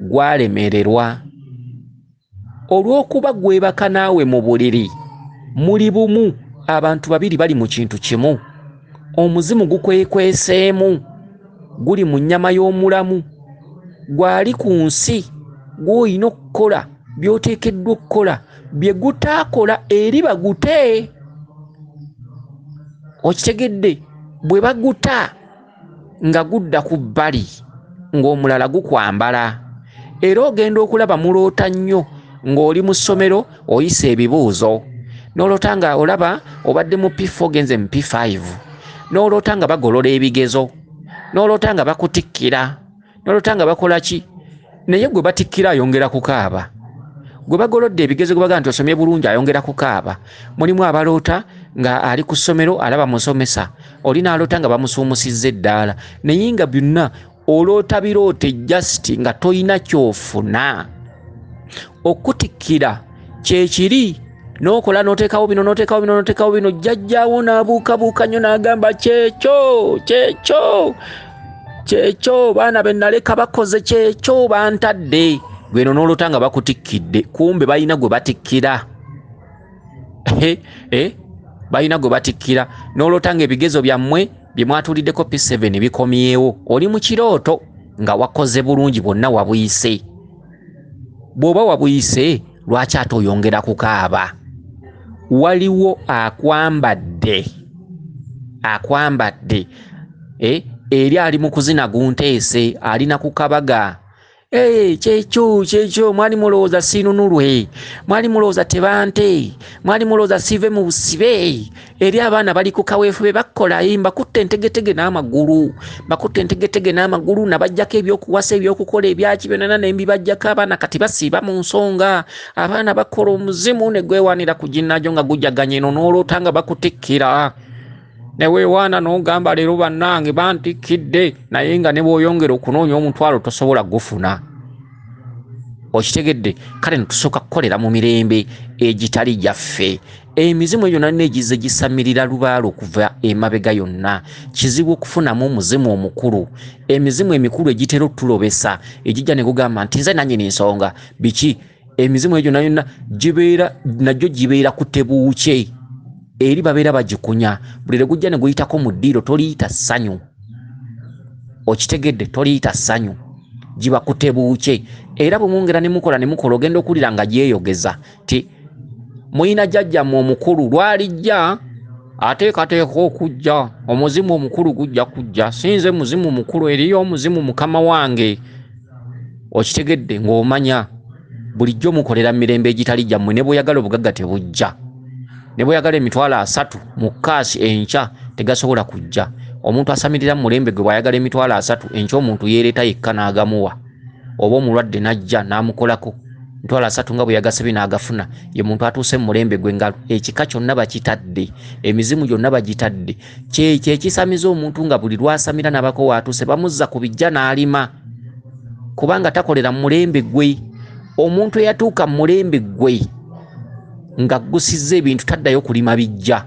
gwalemererwa olw'okuba gwebaka naawe mu buliri muli bumu, abantu babiri bali mu kintu kimu, omuzimu gukwekweseemu, guli mu nnyama y'omulamu, gwali ku nsi, gw'olina okukola by'oteekeddwa okukola bye gutaakola eri bagute. Okitegedde bwe baguta nga gudda ku bbali ng'omulala gukwambala, era ogenda okulaba muloota nnyo ng'oli mu ssomero oyisa ebibuuzo, n'oloota nga olaba obadde mu P4 ogenze mu P5, n'oloota nga bagolola ebigezo, n'oloota nga bakutikkira, n'oloota nga bakola ki, naye gwe batikkira ayongera kukaaba. Gwe bagolodde ebigezo gwe bagaa nti osomye bulungi ayongera kukaaba. Mulimu abaloota nga ali ku ssomero alaba musomesa, oli n'aloota nga bamusuumusizza eddaala, naye nga byonna oloota biroote just nga toyina kyofuna. Okutikkira kye kiri, n'okola n'oteekawo bino n'oteekawo bino n'oteekawo bino, jjajjaawo n'abuukabuuka nnyo n'agamba kyekyo baana be naleka bakoze kyekyo bantadde. Gweno n'oloota nga bakutikkidde, kumbe balina gwe batikkira. Balina gwe batikkira. N'oloota nga ebigezo byammwe bye mwatuuliddeko P7 bikomyewo, oli mu kirooto nga wakoze bulungi bwonna wabuyise. Bw'oba wabuyise lwaki ate oyongera kukaaba? Waliwo akwambadde eri ali mu kuzina gunteese, alina ku kabaga, Kyekyo mwali mulowooza sinunulwe, mwali mulowooza tebante, mwali mulowooza sive mu busibe. Eri abaana bali ku kaweefube bakola mbakutte entegetege n'amagulu, nabajjako ebyokuwasa ebyokukola ebyaki byonna nembibajjako abaana kati basiiba mu nsonga. Abaana bakola omuzimu ne gwewaanira ku ginnaajo nga gujjaganya eno n'oloota nga bakutikkira. Ne weewaana n'ogamba leero bannange bantikkidde, naye nga ne bw'oyongera okunoonya omutwalo tosobola gufuna. Okitegedde? Kale netusooka kukolera mu mirembe egitali gyaffe. Emizimu egyo nalina egize gisamirira lubaala okuva emabega yonna. Kizibu okufunamu omuzimu omukulu. Emizimu emikulu egitera otulobesa egijja ne gugamba nti nze nannyini nsonga. Biki? Emizimu egyo najjo gibeera ku tebuukye. Eri babeera bagikunya. Buli lwe gujja ne guyitako mu ddiiro toliyita ssanyu. Okitegedde? Toliyita ssanyu. Giba ku tebuukye. Era bwe mwongera ne mukola ogenda okulira nga gyeyogeza ti muyina jjajjammwe omukulu lwalijja ateekateeka okujja. Omuzimu omukulu gujja kujja. Sinze muzimu mukulu, eriyo omuzimu mukama wange. Okitegedde? Ng'omanya bulijjo mukolera mirembe egitali gyammwe. Ne bw'oyagala obugagga tebujja. Ne bw'oyagala emitwalo 3 mu kaasi enkya tegasobola kujja. Omuntu asamirira mu mulembe gwe bw'ayagala emitwalo 3 enkya omuntu yeereeta yekka n'agamuwa. Oba omulwadde n'ajja n'amukolako emitwalo 3 nga bwe yagasabye n'agafuna. Ye muntu atuuse mu mulembe gwe nga ekika kyonna bakitadde, emizimu gyonna bagitadde. Kyekisamiza omuntu nga buli lwasamira nabako waatuuse bamuzza ku bijja n'alima, kubanga takolera mu mulembe gwe. Omuntu eyatuuka mu mulembe gwe nga gusizza ebintu taddayo kulima bijja.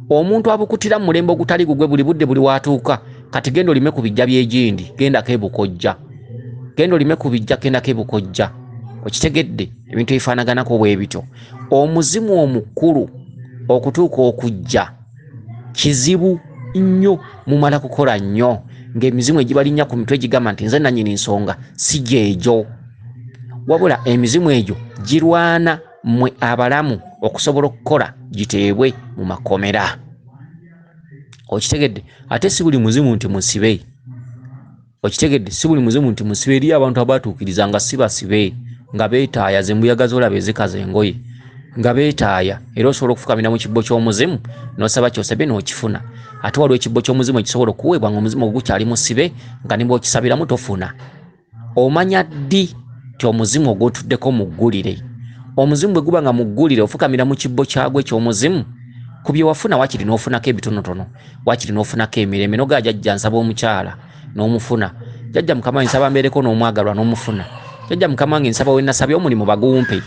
Omuntu abukutira mu mulembe ogutali gugwe buli budde buli watuuka kati genda olime ku bijja by'egindi, gendako ebukojja. Genda olime ku bijja, gendako ebukojja. Okitegedde? Ebintu ebifaanaganako bwe bityo. Omuzimu omukulu okutuuka okujja kizibu nnyo, mumala kukola nnyo. Ng'emizimu egibalinnya ku mitwe gigamba nti nze nannyini nsonga si gyegyo. Wabula emizimu egyo girwana mmwe abalamu okusobola okukola giteebwe mu makomera. Okitegedde? Ate si buli muzimu nti musibe. Okitegedde? Si buli muzimu nti musibe. Eri abantu abatuukiriza nga si basibe, nga beetaaya zembuyaga z'olaba ezikaza engoye, nga beetaaya. Era osobola okufukamira mu kibbo ky'omuzimu n'osaba ky'osabye n'okifuna. Ate waliwo ekibbo ky'omuzimu ekisobola okuweebwa nga omuzimu ogukyali musibe nga ne bw'okisabiramu tofuna. Omanya ddi ti omuzimu ogwotuddeko mu ggulire? Omuzimu bwe guba nga mu ggulire ofukamira mu kibbo kyagwe ky'omuzimu, ku bye wafuna wakiri n'ofunako ebitonotono, wakiri n'ofunako emirembe. Nogaa jjajja nsaba omukyala n'omufuna. Jjajja mukama wange nsaba mbeereko n'omwagalwa n'omufuna. Jjajja mukama wange nsaba we nasabye omulimu bagumpe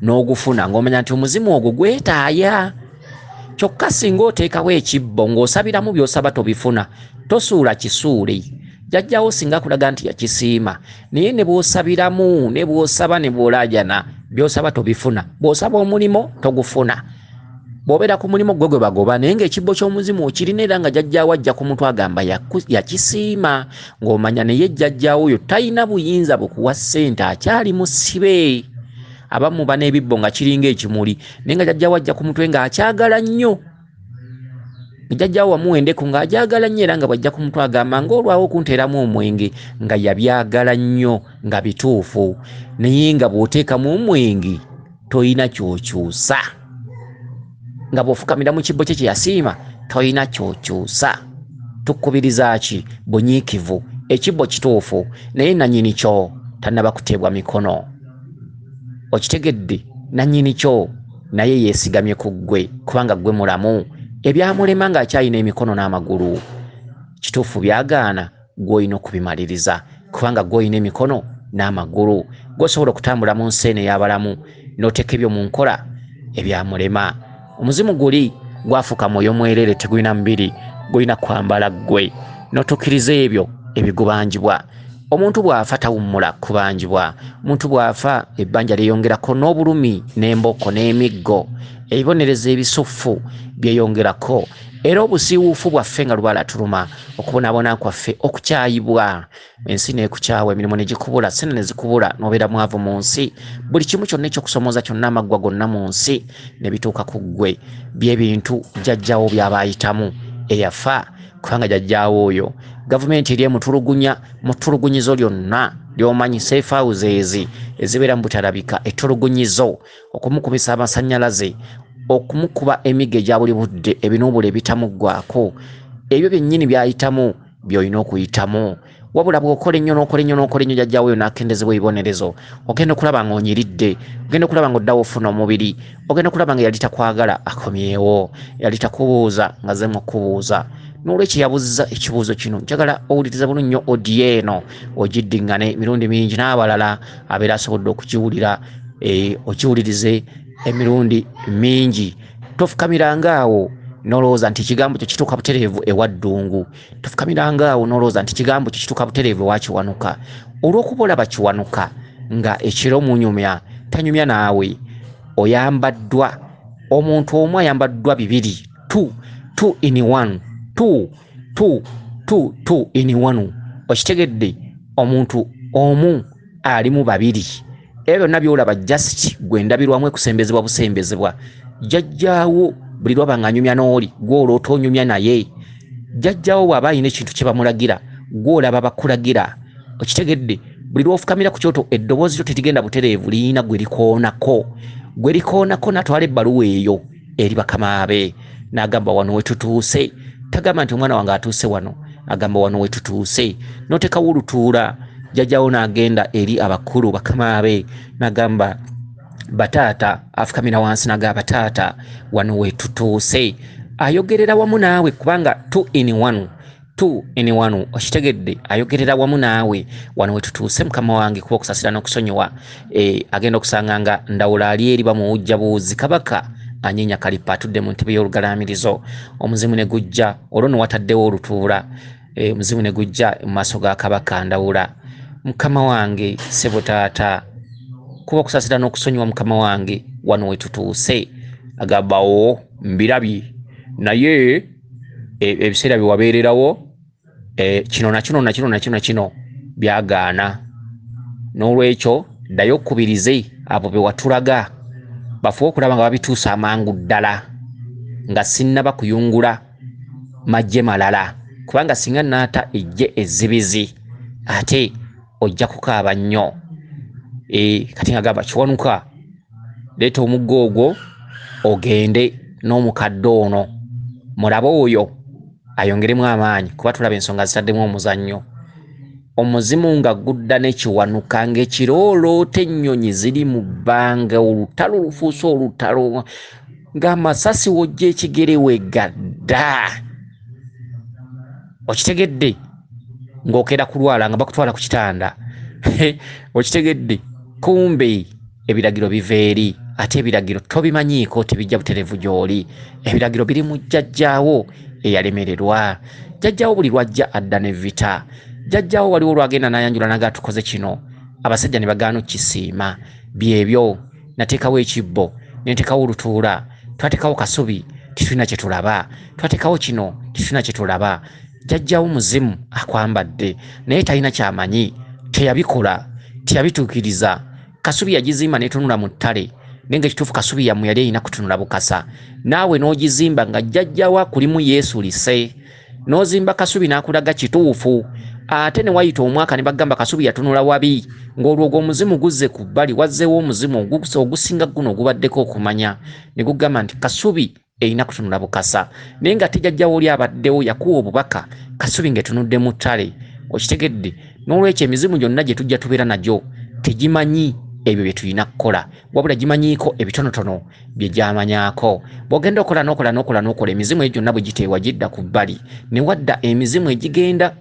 n'ogufuna, ng'omanya nti omuzimu ogwo gwetaaya. Kyokka singa oteekawo ekibbo ng'osabiramu by'osaba tobifuna, tosuula kisuule. Jjajjawo singa kulaga nti yakisiima, naye ne bw'osabiramu ne bw'osaba ne bw'olaajana by'osaba tobifuna. Bw'osaba omulimo togufuna. Bw'obeera ku mulimu gwe bagoba, naye ng'ekibbo ky'omuzimu okirina era nga jjajjaawo ajja ku mutwe agamba yakisiima, ng'omanya naye jjajjaawo oyo talina buyinza bukuwa ssente, akyali musibe. Abamu bana ebibbo nga kiringa ekimuli, naye nga jjajjaawo ajja ku mutwe ng'akyagala nnyo. Jjajjaawo wamuwa endeku ng'agyagala nnyo era nga bw'ajja ku mutwe agamba ng'olwawo okunteeramu omwenge, nga yabyagala nnyo nga bituufu. Naye nga bw'oteekamu omwenge toyina ky'okyusa. Nga bw'ofukamira mu kibbo kye yasiima toyina ky'okyusa. Tukubiriza ki? Bunyiikivu. Ekibbo kituufu naye nannyini kyo tannaba kuteebwa mikono. Okitegedde? Nannyini kyo naye yeesigamye ku ggwe kubanga ggwe mulamu. Ebyamulema ng'akyalina emikono n'amagulu kituufu byagaana, gw'olina okubimaliriza kubanga gw'olina emikono n'amagulu. Gw'osobola okutambula mu nsi eno ey'abalamu n'oteeka ebyo mu nkola ebyamulema. Omuzimu guli gwafuuka mwoyo mwerere, tegulina mubiri, gulina kwambala ggwe n'otukkiriza ebyo ebigubanjibwa. Omuntu bw'afa tawummula kubanjibwa. Omuntu bw'afa ebbanja lyeyongerako n'obulumi n'emboko n'emiggo, ebibonerezo ebisuffu byeyongerako. Era obusiiwuufu bwaffe nga lubaala tuluma, okubonaabona kwaffe okukyayibwa. Ensi n'ekukyawa, emirimu ne gikubula, ssente ne zikubula, n'obeera mwavu mu nsi. Buli kimu kyonna ekyokusomooza kyonna, amaggwa gonna mu nsi ne bituuka ku ggwe. By'ebintu jjajjaawo by'aba ayitamu eyafa, kubanga jjajjaawo oyo government eri mutulugunyizo lyonna lyomanyi safe houses ezibeera mu butalabika, ettulugunyizo, okumukubisa amasannyalaze, okumukuba emige gya buli budde, ebinuubula ebitamuggwako, ebyo byennyini byayitamu by'olina okuyitamu. Wabula bw'okola ennyo n'okola ennyo jjajjaawo yo n'akendezebwa ebibonerezo, ogenda okulaba ng'onyiridde, ogenda okulaba ng'oddawo ofuna omubiri, ogenda okulaba nga yali takwagala akomyewo, yali takubuuza nga zemu okubuuza. N'olwekyo yabuuza ekibuuzo kino, njagala owuliriza bulungi nnyo odiyo eno ogiddiŋŋane emirundi mingi n'abalala abeera asobodde okugiwulira, okiwulirize emirundi mingi. Tofukamiranga awo nolowooza nti ekigambo kyo kituuka butereevu ewa ddungu. Tofukamiranga awo nolowooza nti ekigambo kyo kituuka butereevu ewa Kiwanuka. Olw'okuba olaba Kiwanuka nga ekiro munyumya, tanyumya naawe, oyambaddwa, omuntu omu ayambaddwa bibiri, two in one, two in one. Okitegedde, omuntu omu alimu babiri. Ebyo byonna by'olaba just gwe ndabirwamu ekusembezebwa busembezebwa. Jjajjaawo buli lwaba ng'anyumya n'oli gwe olw'ota onyumya naye. Jjajjaawo bw'aba alina ekintu kye bamulagira gwe olaba bakulagira. Okitegedde, buli lw'ofukamira ku kyoto eddoboozi lyo terigenda butereevu liyina gwe likoonako n'atwala ebbaluwa eyo eri bakama be n'agamba wano we tutuuse. Tagamba nti omwana wange atuuse wano, agamba wano we tutuuse. N'otekawo olutuula, jjajjaawo n'agenda eri abakulu bakama be n'agamba bataata, afukamira wansi n'agamba bataata wano we tutuuse. Ayogerera wamu naawe kubanga two in one. Okitegedde, ayogerera wamu naawe wano we tutuuse mukama wange kuba okusasira n'okusonyiwa. Agenda okusanga nga Ndawula ali eri bamuwujja buuzi Kabaka anyeenya Kalipa atudde mu ntebe y'olugalaamirizo. Omuzimu ne gujja, olwo ne wataddewo olutuula. Omuzimu ne gujja mu maaso ga Kabaka Ndawula. Mukama wange ssebo taata, kuba okusasira n'okusonyiwa mukama wange wano we tutuuse. Agamba mbirabye naye ebiseera bye wabeererawo kino byagaana. N'olwekyo ddayo okkubirize abo be watulaga bafuba okulaba nga babituusa amangu ddala nga sinnaba kuyungula majje malala, kubanga singa naata ejje ezzibizi ate ojja kukaaba nnyo. Kati ngagamba Kiwanuka, leeta omuggo ogwo ogende n'omukadde ono mulabe oyo ayongeremu amaanyi, kuba tulaba ensonga zitaddemu omuzannyo. Omuzimu nga gudda ne Kiwanuka ng'ekiroolooto ennyonyi ziri mu bbanga, olutalo lufuuse olutalo ng'amasasi wojja ekigere wegadda. Okitegedde, ng'okera kulwala nga bakutwala ku kitanda. Okitegedde, kumbe ebiragiro biva eri, ate ebiragiro tobimanyiiko, tebijja butereevu gy'oli. Ebiragiro biri mu jjajjaawo eyalemererwa. Jjajjaawo buli lwajja adda ne vita. Jjajjaawo waliwo lwagenda n'ayanjula n'aga tukoze kino, abasajja ne bagaana okukisiima. Byebyo, nateekawo ekibbo, ne nteekawo olutuula, twateekawo kasubi, titulina kye tulaba, twateekawo kino, titulina kye tulaba. Jjajjaawo muzimu akwambadde naye talina kyamanyi, teyabikola, teyabituukiriza. Kasubi yagizimba n'etunula mu ttale, naye ng'ekituufu kasubi yammwe yali erina kutunula bukasa. Naawe n'ogizimba nga jjajjaawo akulimu yeesulise, n'ozimba kasubi n'akulaga kituufu, ate ne wayita omwaka ne bagamba kasubi yatunula wabi, ng'olwo omuzimu guzze ku bbali, wazzeewo omuzimu ogusinga guno ogubaddeko okumanya, ne gugamba nti kasubi erina kutunula bukasa. Naye nga tejjajjaawo oli abaddewo yakuwa obubaka kasubi ng'etunudde mu ttale. Okitegedde, n'olwekyo emizimu gyonna gye tujja tubeera nagyo tegimanyi ebyo bye tulina kukola, wabula gimanyiiko ebitonotono bye gyamanyaako. Bw'ogenda okola emizimu egyo gyonna bwe giteewa gidda ku bbali, ne wadda emizimu egigenda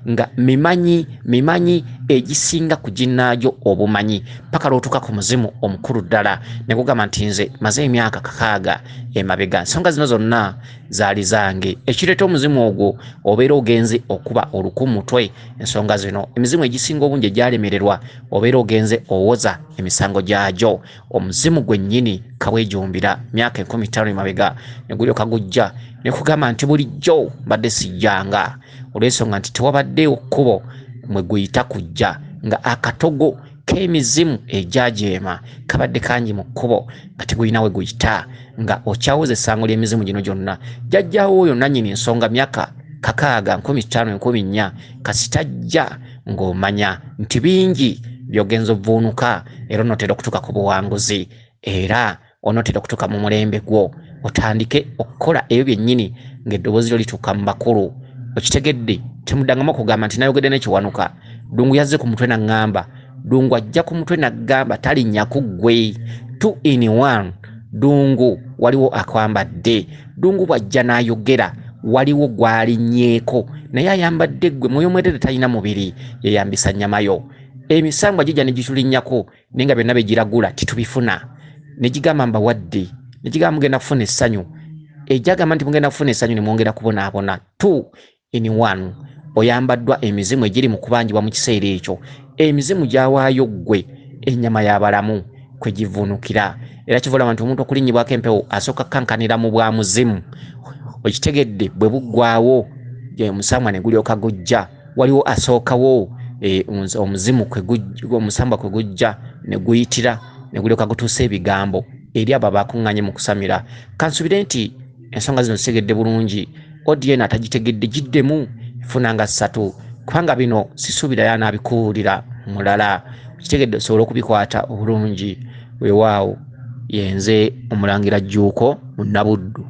nga mimanyi egisinga ku ginnaagyo obumanyi, paka lw'otuuka ku muzimu omukulu ddala ne gugamba nti nze maze emyaka 6 emabega, ensonga zino zonna zaali zange. Ekireeta omuzimu ogwo obeera ogenze okuba oluku mutwe ensonga zino. Emizimu egisinga obungi egyalemererwa obeera ogenze owoza emisango gyagyo. Omuzimu gwennyini kaweejumbira myaka 15 emabega ne gulyoka gujja ne kugamba nti bulijjo mbadde sijjanga, olw'ensonga nti tewabaddewo kkubo mwe guyita kujja, nga akatogo k'emizimu egyajeema kabadde kangi mu kkubo nga tegulina we guyita, nga okyawoza essango ly'emizimu gino gyonna. Jjajjaawo oyo nannyini ensonga myaka kakaaga 15 14 kasitajja ng'omanya nti bingi byogenzo vuunuka era onotera okutuuka ku buwanguzi era onotera okutuuka mu mulembe gwo otandike okukola ebyo byennyini ng'eddoboozi lyo lituuka mu bakulu okitegedde temuddangamu okugamba nti nayogedde n'ekiwanuka Ddungu yazze ku mutwe n'aŋŋamba Ddungu ajja ku mutwe n'aggamba talinnya ku ggwe 2 in 1 Ddungu waliwo akwambadde Ddungu bw'ajja n'ayogera waliwo gw'alinnyeeko naye ayambadde ggwe mwoyo mwerere talina mubiri yeyambisa nnyamayo emisangwa gijja ne gitulinnyako naye nga byonna begiragula titubifuna ne gigamba mbawadde ne gigamba mugenda kufuna essanyu ejagamba nti mugenda kufuna essanyu ne mwongera kubonaabona 2 in 1 oyambaddwa emizimu egiri mu kubangibwa mu kiseera ekyo emizimu gyawaayo ggwe ennyama y'abalamu kwe givuunukira era kivulama nti omuntu okulinnyibwako empewo asooka kankanira mu bwa muzimu okitegedde bwe buggwawo omusambwa ne gulyoka gujja waliwo asookawo omuzimu omusambwa kwe gujja ne guyitira ne gulyoka gutuusa ebigambo eri abo abakuŋŋanye mu kusamira kansubire nti ensonga zino zitegedde bulungi odiena atagitegedde giddemu funanga 3 kubanga bino sisuubira y'anaabikuwulira mulala kitegedde osobola okubikwata obulungi weewaawo yenze Omulangira Jjuuko Munnabuddu.